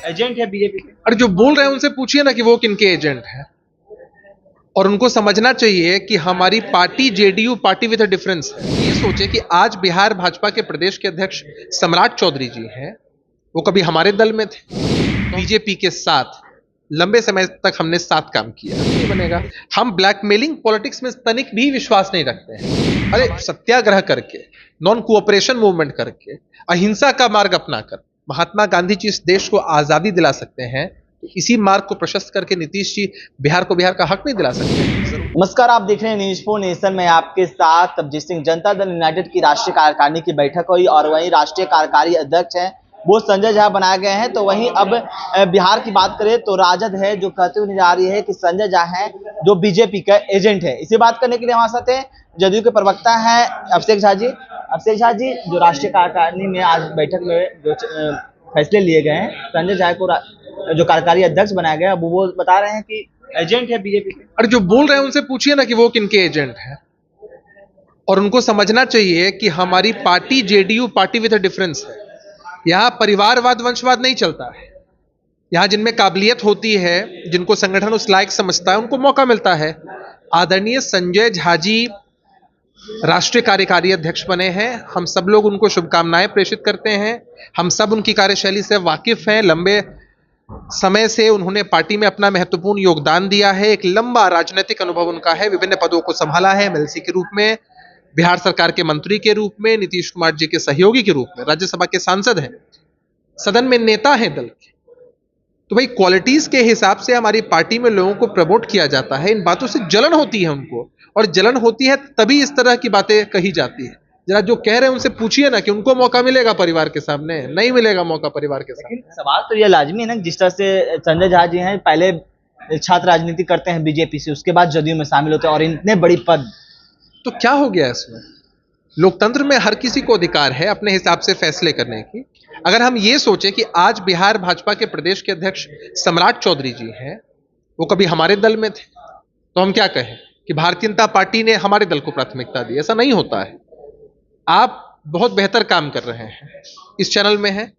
Agent है BJP के। और जो बोल रहे हैं उनसे पूछिए ना कि वो किनके एजेंट हैं। और उनको समझना चाहिए कि हमारी party JDU party with a difference है। ये सोचे कि आज बिहार भाजपा के प्रदेश के अध्यक्ष सम्राट चौधरी जी हैं, वो कभी हमारे दल में थे, बीजेपी के साथ लंबे समय तक हमने साथ काम किया। नहीं बनेगा। हम ब्लैकमेलिंग पॉलिटिक्स में तनिक भी विश्वास नहीं रखते हैं। अरे सत्याग्रह करके, नॉन कोऑपरेशन मूवमेंट करके, अहिंसा का मार्ग अपनाकर महात्मा गांधी जी इस देश को आजादी दिला सकते हैं। तो इसी मार्ग को प्रशस्त करके नीतीश जी बिहार को बिहार का हक नहीं दिला सकते। नमस्कार, आप देख रहे हैं न्यूज 4 नेशन में आपके साथ तबजीत सिंह। जनता दल यूनाइटेड की राष्ट्रीय कार्यकारिणी की बैठक हुई और वहीं राष्ट्रीय कार्यकारी अध्यक्ष हैं वो संजय झा बनाए गए हैं। तो वहीं अब बिहार की बात करें तो राजद है जो कहते हुए जा रही है कि संजय झा है जो बीजेपी का एजेंट है। इसे बात करने के लिए हमारे साथ है जदयू के प्रवक्ता है अभिषेक झा जी। अभिषेक झा जी, जो राष्ट्रीय कार्यकारिणी में आज बैठक में जो फैसले लिए गए हैं, संजय झा को जो कार्यकारी अध्यक्ष बनाया गया वो बता रहे हैं कि एजेंट है बीजेपी के। और जो बोल रहे हैं उनसे पूछिए ना कि वो किनके एजेंट हैं। और उनको समझना चाहिए कि हमारी party JDU party with a difference है। यहाँ परिवारवाद वंशवाद नहीं चलता है। यहाँ जिनमें काबिलियत होती है, जिनको संगठन उस लायक समझता है, उनको मौका मिलता है। आदरणीय संजय झा जी राष्ट्रीय कार्यकारी अध्यक्ष बने हैं। हम सब लोग उनको शुभकामनाएं प्रेषित करते हैं। हम सब उनकी कार्यशैली से वाकिफ हैं। लंबे समय से उन्होंने पार्टी में अपना महत्वपूर्ण योगदान दिया है। एक लंबा राजनीतिक अनुभव उनका है। विभिन्न पदों को संभाला है, एमएलसी के रूप में, बिहार सरकार के मंत्री के रूप में, नीतीश कुमार जी के सहयोगी के रूप में, राज्यसभा के सांसद हैं, सदन में नेता हैं दल के। तो भाई क्वालिटीज के हिसाब से हमारी पार्टी में लोगों को प्रमोट किया जाता है। इन बातों से जलन होती है उनको, और जलन होती है तभी इस तरह की बातें कही जाती है। जरा जो कह रहे हैं उनसे पूछिए ना कि उनको मौका मिलेगा परिवार के सामने। नहीं मिलेगा मौका परिवार के सामने। लेकिन सवाल तो ये लाजमी है ना, जिस तरह से संजय झा जी हैं पहले छात्र राजनीति करते हैं बीजेपी से, उसके बाद जदयू में शामिल होते हैं और इतने बड़ी पद। तो क्या हो गया इसमें? लोकतंत्र में हर किसी को अधिकार है अपने हिसाब से फैसले करने की। अगर हम ये सोचे कि आज बिहार भाजपा के प्रदेश के अध्यक्ष सम्राट चौधरी जी हैं, वो कभी हमारे दल में थे, तो हम क्या कहें कि भारतीय जनता पार्टी ने हमारे दल को प्राथमिकता दी? ऐसा नहीं होता है। आप बहुत बेहतर काम कर रहे हैं, इस चैनल में है,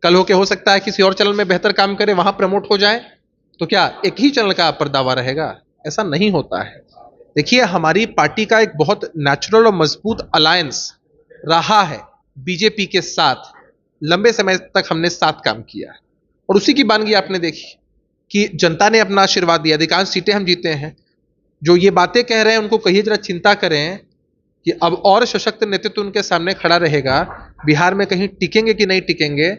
कल होके हो सकता है किसी और चैनल में बेहतर काम करे, वहां प्रमोट हो जाए, तो क्या एक ही चैनल का आप पर दावा रहेगा? ऐसा नहीं होता है। देखिए, हमारी पार्टी का एक बहुत नेचुरल और मजबूत अलायंस रहा है बीजेपी के साथ। लंबे समय तक हमने साथ काम किया है और उसी की बानगी आपने देखी कि जनता ने अपना आशीर्वाद दिया, अधिकांश सीटें हम जीते हैं। जो ये बातें कह रहे हैं उनको कहिए जरा चिंता करें कि अब और सशक्त नेतृत्व उनके सामने खड़ा रहेगा। बिहार में कहीं टिकेंगे कि नहीं टिकेंगे,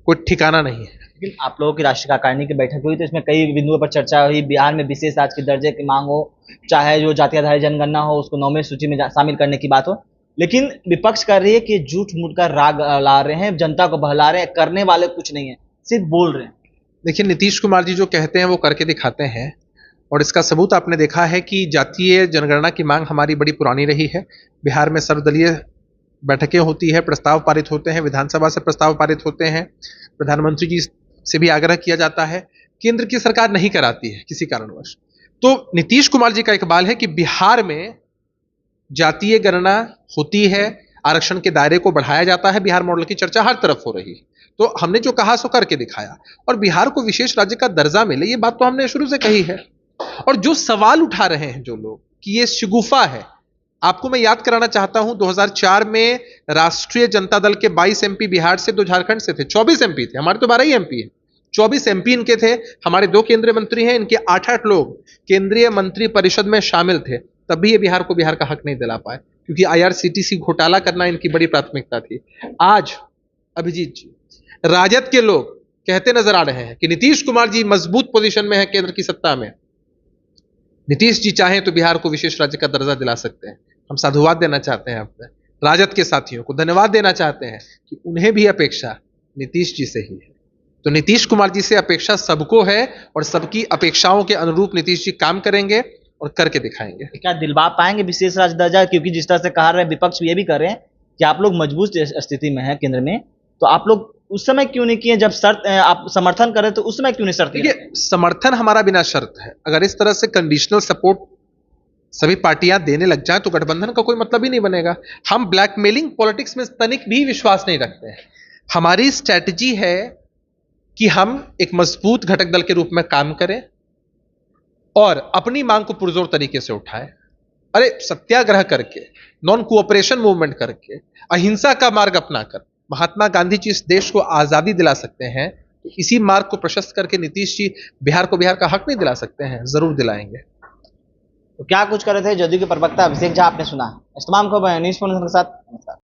कोई ठिकाना नहीं है। लेकिन आप लोगों की राष्ट्रीय कार्यकारिणी की बैठक हुई तो इसमें कई बिंदुओं पर चर्चा हुई। बिहार में विशेष राज्य के दर्जे की मांग हो, चाहे जो जाति आधारित जनगणना हो उसको 9वें सूची में शामिल करने की बात हो, लेकिन विपक्ष कर रही है कि झूठ मूठ का राग ला रहे हैं, जनता को बहला रहे हैं, करने वाले कुछ नहीं है, सिर्फ बोल रहे हैं। देखिए, नीतीश कुमार जी जो कहते हैं वो करके दिखाते हैं, और इसका सबूत आपने देखा है कि जातीय जनगणना की मांग हमारी बड़ी पुरानी रही है। बिहार में सर्वदलीय बैठकें होती है, प्रस्ताव पारित होते हैं, विधानसभा से प्रस्ताव पारित होते हैं, प्रधानमंत्री जी से भी आग्रह किया जाता है, केंद्र की सरकार नहीं कराती है किसी कारणवश। तो नीतीश कुमार जी का इकबाल है कि बिहार में जातीय गणना होती है, आरक्षण के दायरे को बढ़ाया जाता है, बिहार मॉडल की चर्चा हर तरफ हो रही है। तो हमने जो कहा सो करके दिखाया, और बिहार को विशेष राज्य का दर्जा मिले, ये बात तो हमने शुरू से कही है। और जो सवाल उठा रहे हैं जो लोग कि ये शिगुफा है, आपको मैं याद कराना चाहता हूं 2004 में राष्ट्रीय जनता दल के 22 एमपी बिहार से, 2 झारखंड से थे, 24 एमपी थे। हमारे तो 12 ही एमपी है, 24 एमपी इनके थे। हमारे 2 केंद्रीय मंत्री हैं, इनके 8-8 लोग केंद्रीय मंत्री परिषद में शामिल थे। तब भी ये बिहार को बिहार का हक नहीं दिला पाए, क्योंकि आईआरसीटीसी घोटाला करना इनकी बड़ी प्राथमिकता थी। आज अभिजीत जी, राजद के लोग कहते नजर आ रहे हैं कि नीतीश कुमार जी मजबूत पोजीशन में है केंद्र की सत्ता में, नीतीश जी चाहें तो बिहार को विशेष राज्य का दर्जा दिला सकते हैं। हम साधुवाद देना चाहते हैं अपने राजद के साथियों को, धन्यवाद देना चाहते हैं कि उन्हें भी अपेक्षा नीतीश जी से ही है। तो नीतीश कुमार जी से अपेक्षा सबको है, और सबकी अपेक्षाओं के अनुरूप नीतीश जी काम करेंगे और करके दिखाएंगे। क्या दिलवा पाएंगे विशेष राज्य दर्जा? क्योंकि जिस तरह से कहा रहे विपक्ष ये भी कर रहे हैं कि आप लोग मजबूत स्थिति में है केंद्र में, तो आप लोग उस समय क्यों नहीं किए? जब शर्त आप समर्थन करें तो उस समय क्यों नहीं शर्त? देखिए, समर्थन हमारा बिना शर्त है। अगर इस तरह से कंडीशनल सपोर्ट सभी पार्टियां देने लग जाएं तो गठबंधन का कोई मतलब ही नहीं बनेगा। हम ब्लैकमेलिंग पॉलिटिक्स में तनिक भी विश्वास नहीं रखते हैं। हमारी स्ट्रैटेजी है कि हम एक मजबूत घटक दल के रूप में काम करें और अपनी मांग को पुरजोर तरीके से उठाएं। अरे सत्याग्रह करके, नॉन कोऑपरेशन मूवमेंट करके, अहिंसा का मार्ग अपनाकर महात्मा गांधी जी इस देश को आजादी दिला सकते हैं, तो इसी मार्ग को प्रशस्त करके नीतीश जी बिहार को बिहार का हक नहीं दिला सकते हैं? जरूर दिलाएंगे। तो क्या कुछ कर रहे थे जदयू के प्रवक्ता अभिषेक झा, आपने सुना। इस तमाम खबर न्यूज़ के साथ।